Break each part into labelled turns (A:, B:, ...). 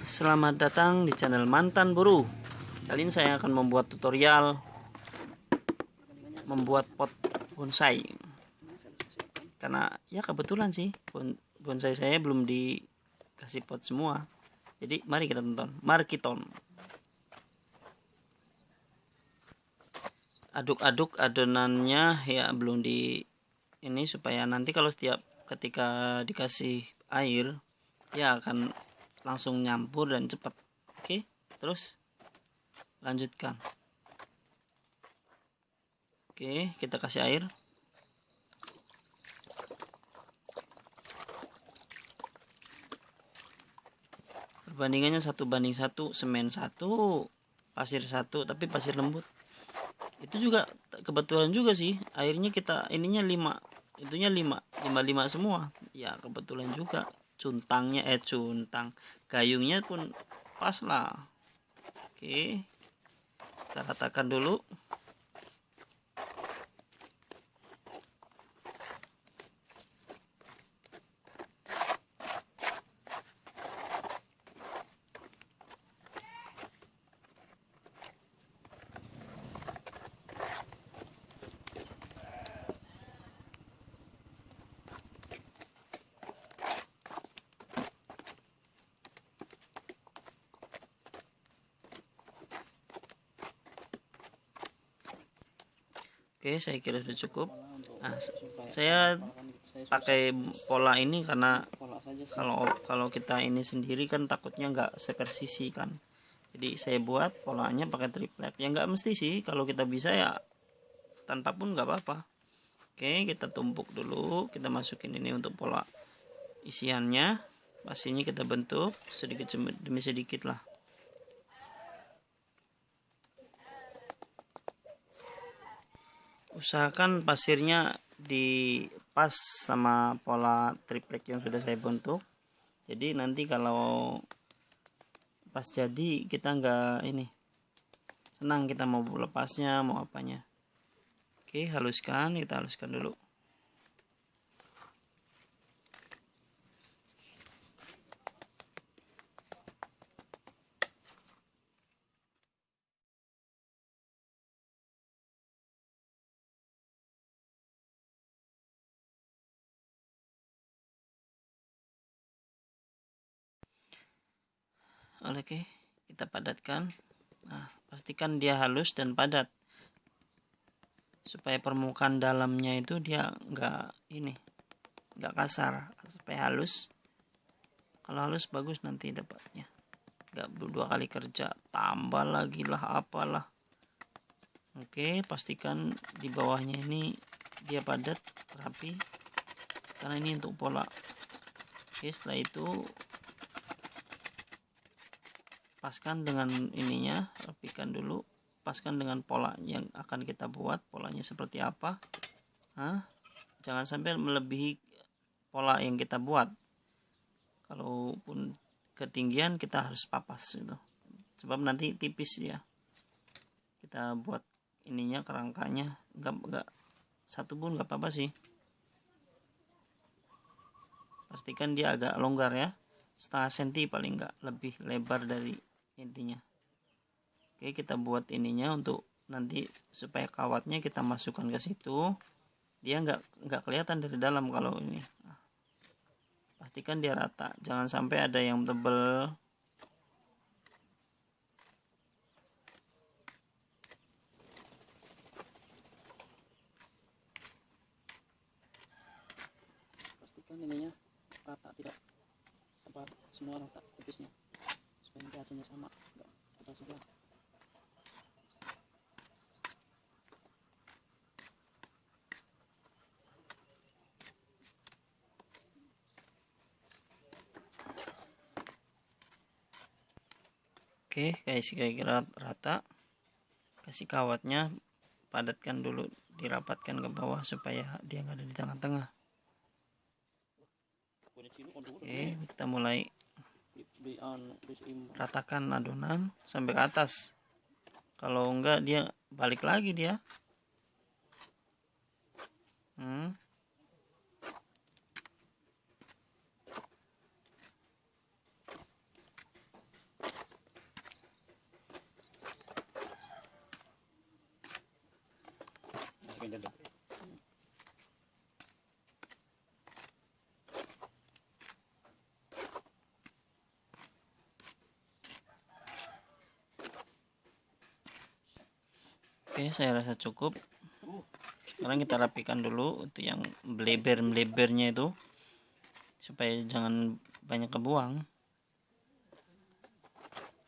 A: Selamat datang di channel Mantan Buruh. Kali ini saya akan membuat tutorial membuat pot bonsai. Karena ya kebetulan sih bonsai saya belum dikasih pot semua. Jadi mari kita tonton. Mari kita aduk-aduk adonannya ya, belum di ini supaya nanti kalau ketika dikasih air ya akan langsung nyampur dan cepat. Oke, terus lanjutkan. Oke, kita kasih air. Perbandingannya 1:1, semen 1, pasir 1, tapi pasir lembut. Itu juga kebetulan juga sih, airnya kita ininya 5, itunya 5 semua. Ya kebetulan juga. Gayungnya pun pas lah. Oke, kita ratakan dulu. Oke, saya kira sudah cukup. Nah, saya pakai pola ini karena kalau kita ini sendiri kan takutnya nggak sepersisi kan. Jadi saya buat polanya pakai triplek. Ya nggak mesti sih, kalau kita bisa ya tanpa pun nggak apa-apa. Oke, kita tumpuk dulu. Kita masukin ini untuk pola isiannya. Pastinya kita bentuk sedikit demi sedikit lah. Usahakan pasirnya pas sama pola triplek yang sudah saya bentuk. Jadi nanti kalau pas jadi kita nggak ini senang, kita mau lepasnya mau apanya. Oke, kita haluskan dulu. Oke, kita padatkan. Nah, pastikan dia halus dan padat supaya permukaan dalamnya itu dia nggak kasar, supaya halus. Kalau halus bagus nanti dapatnya, nggak 2 kali kerja, tambah lagi lah apalah. Oke, pastikan di bawahnya ini dia padat, rapi, karena ini untuk pola. Oke, setelah itu paskan dengan ininya, rapikan dulu, paskan dengan pola yang akan kita buat, polanya seperti apa. Jangan sampai melebihi pola yang kita buat. Kalaupun ketinggian kita harus papas gitu, sebab nanti tipis ya. Kita buat ininya, kerangkanya enggak satu pun nggak apa-apa sih. Pastikan dia agak longgar ya, 0,5 cm paling nggak lebih lebar dari intinya. Oke, kita buat ininya untuk nanti supaya kawatnya kita masukkan ke situ, dia nggak kelihatan dari dalam kalau ini. Nah, pastikan dia rata, jangan sampai ada yang tebel. Pastikan ininya rata, tidak semua rata tipisnya, supaya nanti hasilnya sama, enggak kita sebelah. Oke, kayak rata. Kasih kawatnya, padatkan dulu, dirapatkan ke bawah supaya dia nggak ada di tengah-tengah. Oke, kita mulai ratakan adonan sampai ke atas. Kalau enggak dia balik lagi dia. Oke, saya rasa cukup. Sekarang kita rapikan dulu untuk yang melebernya itu, supaya jangan banyak kebuang.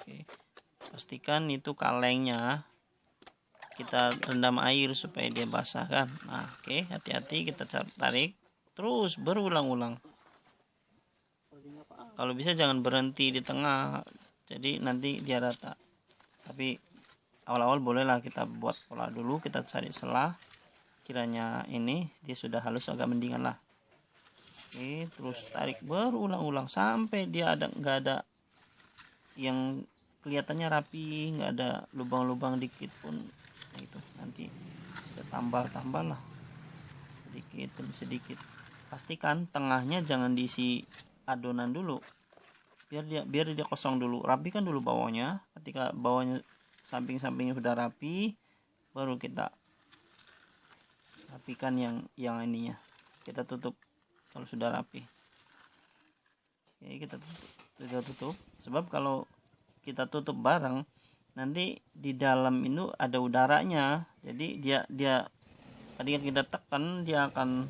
A: Oke, pastikan itu kalengnya kita rendam air supaya dia basah kan. Nah, oke, hati-hati, kita tarik terus berulang-ulang. Kalau bisa jangan berhenti di tengah, jadi nanti dia rata. Tapi awal-awal bolehlah kita buat pola dulu, kita cari selah, kiranya ini dia sudah halus, agak mendingan lah. Oke, terus tarik berulang-ulang sampai dia nggak ada yang kelihatannya rapi, nggak ada lubang-lubang dikit pun. Nah, itu nanti kita tambah lah sedikit demi sedikit. Pastikan tengahnya jangan diisi adonan dulu, biar dia kosong dulu. Rapikan dulu bawahnya. Ketika bawahnya samping-sampingnya sudah rapi, baru kita rapikan yang ininya, kita tutup kalau sudah rapi. Oke, kita tutup, sebab kalau kita tutup bareng nanti di dalam itu ada udaranya, jadi dia ketika kita tekan dia akan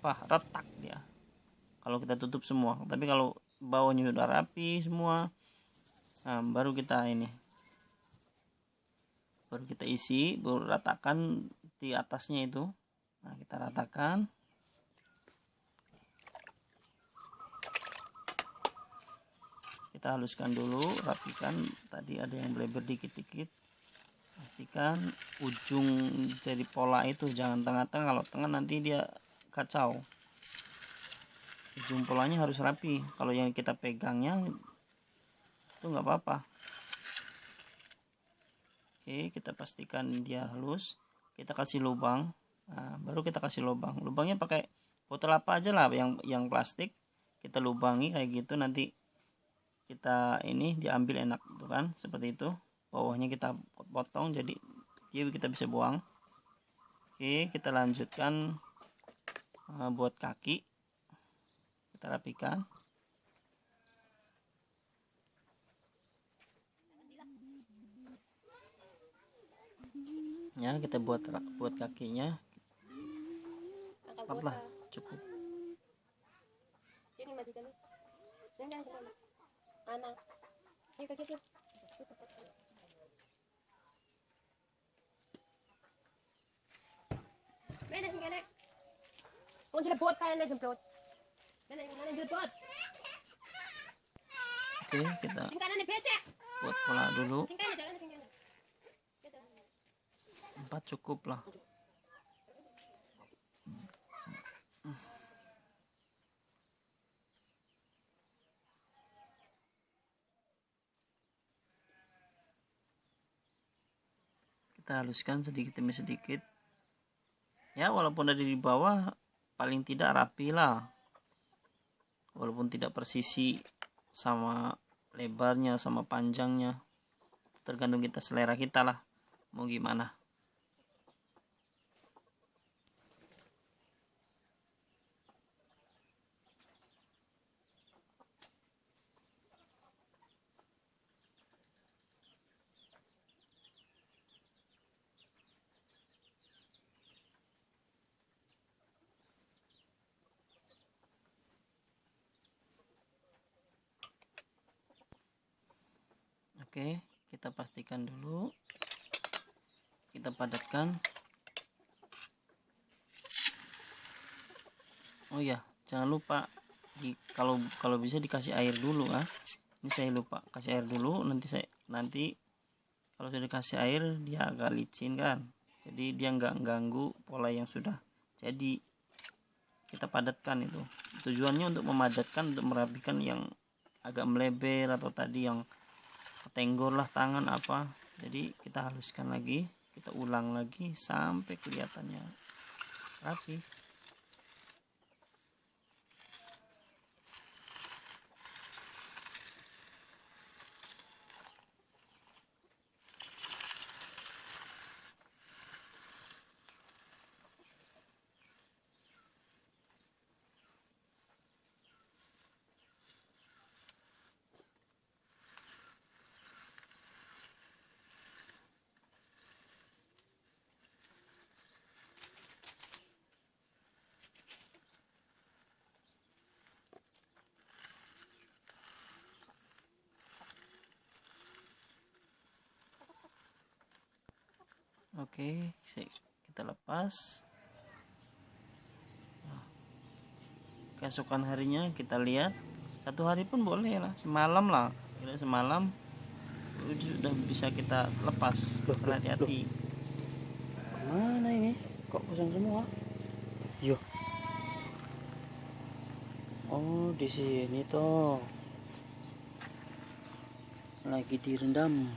A: retak dia kalau kita tutup semua. Tapi kalau bawahnya sudah rapi semua, nah, baru kita isi, baru ratakan di atasnya itu. Nah, kita ratakan. Kita haluskan dulu, rapikan. Tadi ada yang melebar dikit-dikit. Pastikan ujung jadi pola itu jangan tengah-tengah. Kalau tengah nanti dia kacau. Ujung polanya harus rapi. Kalau yang kita pegangnya itu nggak apa-apa. Oke, kita pastikan dia halus. Kita kasih lubang. Nah, baru kita kasih lubang. Lubangnya pakai botol apa aja lah, yang plastik. Kita lubangi kayak gitu, nanti kita diambil enak tuh kan, seperti itu. Bawahnya kita potong jadi dia kita bisa buang. Oke, kita lanjutkan buat kaki. Kita rapikan. Ya, kita buat kakinya. Lah, cukup. Oke, kita buat pola dulu. 4 cukup lah. Kita haluskan sedikit demi sedikit. Ya, walaupun ada di bawah, paling tidak rapi lah. Walaupun tidak persisi sama lebarnya sama panjangnya, tergantung kita, selera kita lah mau gimana. Oke, kita pastikan dulu, kita padatkan. Oh ya, jangan lupa kalau bisa dikasih air dulu ah. Ini saya lupa kasih air dulu. Nanti kalau sudah dikasih air dia agak licin kan, jadi dia nggak ganggu pola yang sudah jadi. Kita padatkan, itu tujuannya untuk memadatkan, untuk merapikan yang agak melebar atau tadi yang tenggor lah tangan apa. Jadi kita haluskan lagi, kita ulang lagi sampai kelihatannya rapi. Oke, kita lepas. Keesokan harinya kita lihat, 1 hari pun boleh lah, semalam lah, kira semalam itu sudah bisa kita lepas. Hati-hati.
B: Mana ini? Kok kosong semua? Yo. Oh, di sini toh. Lagi direndam.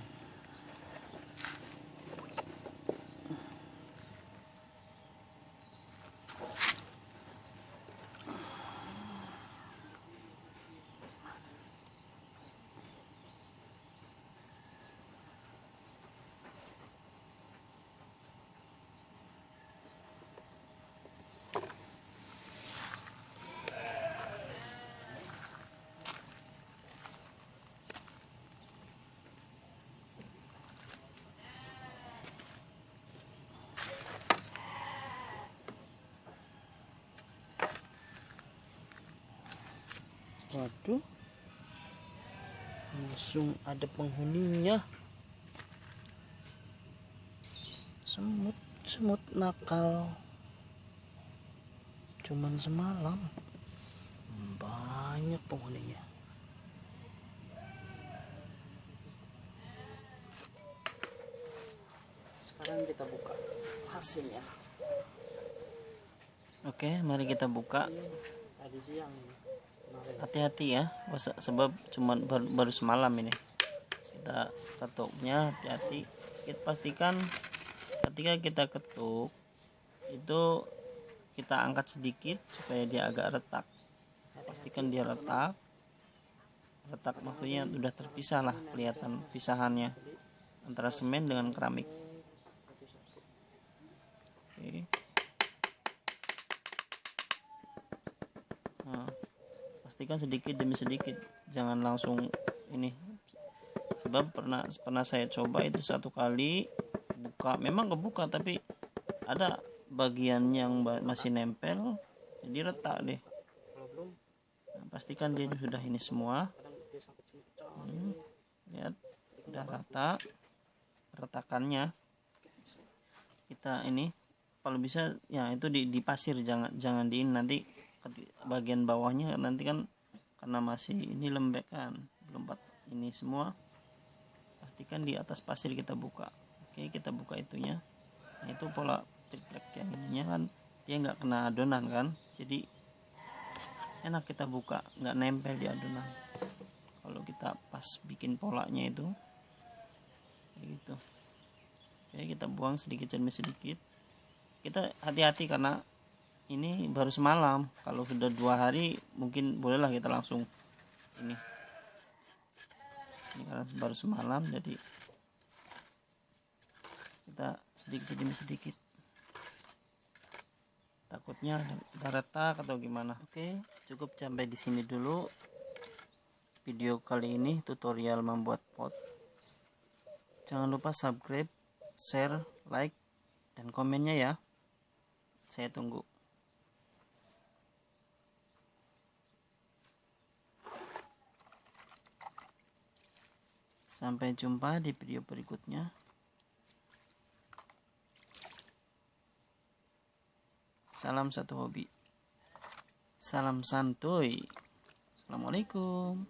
B: Waduh, langsung ada penghuninya. Semut nakal. Cuman semalam banyak penghuninya. Sekarang kita buka hasilnya.
A: Oke, mari kita buka.
B: Tadi siang.
A: Hati-hati ya, sebab cuman baru semalam ini. Kita ketuknya hati-hati. Kita pastikan ketika kita ketuk itu kita angkat sedikit supaya dia agak retak. Pastikan dia retak maksudnya sudah terpisah lah, kelihatan pisahannya antara semen dengan keramik. Oke. Nah, pastikan sedikit demi sedikit, jangan langsung ini, sebab pernah saya coba itu 1 kali buka, memang kebuka tapi ada bagian yang masih nempel, jadi retak deh. Nah, pastikan dia sudah ini semua. Lihat udah rata retakannya. Kita ini kalau bisa ya itu di pasir, jangan di ini, nanti bagian bawahnya nanti kan karena masih ini lembek kan, belum ini semua. Pastikan di atas pasir kita buka. Oke, kita buka itunya. Nah, itu pola triplek yang ininya kan dia nggak kena adonan kan, jadi enak kita buka, nggak nempel di adonan kalau kita pas bikin polanya itu kayak gitu. Oke, kita buang sedikit demi sedikit. Kita hati-hati karena ini baru semalam. Kalau sudah 2 hari mungkin bolehlah kita langsung ini karena baru semalam, jadi kita sedikit demi sedikit, takutnya ada retak atau gimana. Oke, cukup sampai di sini dulu video kali ini, tutorial membuat pot. Jangan lupa subscribe, share, like, dan komennya ya, saya tunggu. Sampai jumpa di video berikutnya. Salam satu hobi, salam santuy. Assalamualaikum.